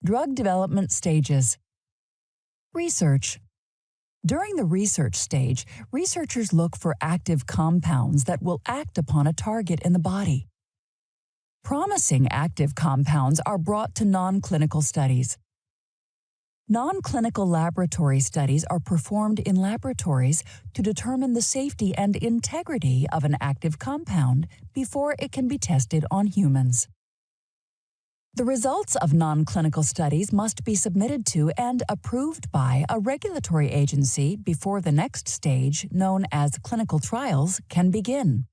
Drug development stages. Research. During the research stage, researchers look for active compounds that will act upon a target in the body. Promising active compounds are brought to non-clinical studies. Non-clinical laboratory studies are performed in laboratories to determine the safety and integrity of an active compound before it can be tested on humans. The results of non-clinical studies must be submitted to and approved by a regulatory agency before the next stage, known as clinical trials, can begin.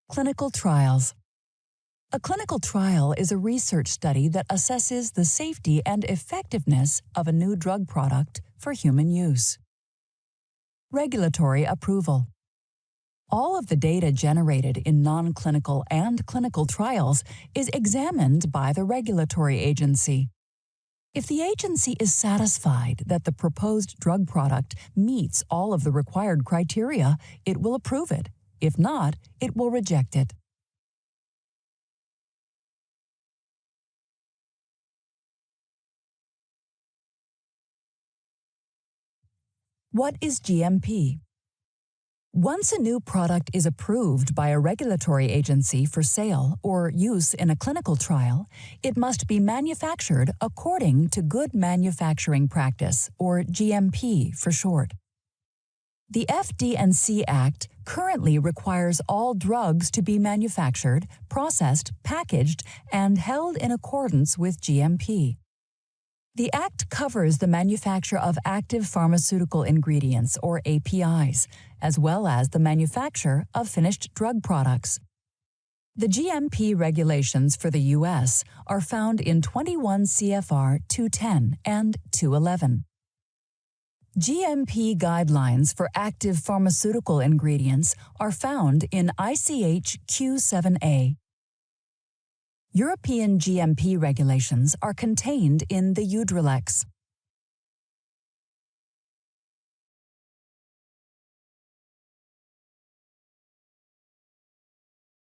Clinical trials. A clinical trial is a research study that assesses the safety and effectiveness of a new drug product for human use. Regulatory approval. All of the data generated in non-clinical and clinical trials is examined by the regulatory agency. If the agency is satisfied that the proposed drug product meets all of the required criteria, it will approve it. If not, it will reject it. What is GMP? Once a new product is approved by a regulatory agency for sale or use in a clinical trial, it must be manufactured according to Good Manufacturing Practice, or GMP for short. The FDA Act currently requires all drugs to be manufactured, processed, packaged, and held in accordance with GMP. The Act covers the manufacture of active pharmaceutical ingredients, or APIs, as well as the manufacture of finished drug products. The GMP regulations for the U.S. are found in 21 CFR 210 and 211. GMP guidelines for active pharmaceutical ingredients are found in ICH Q7A. European GMP regulations are contained in the UDRILEX.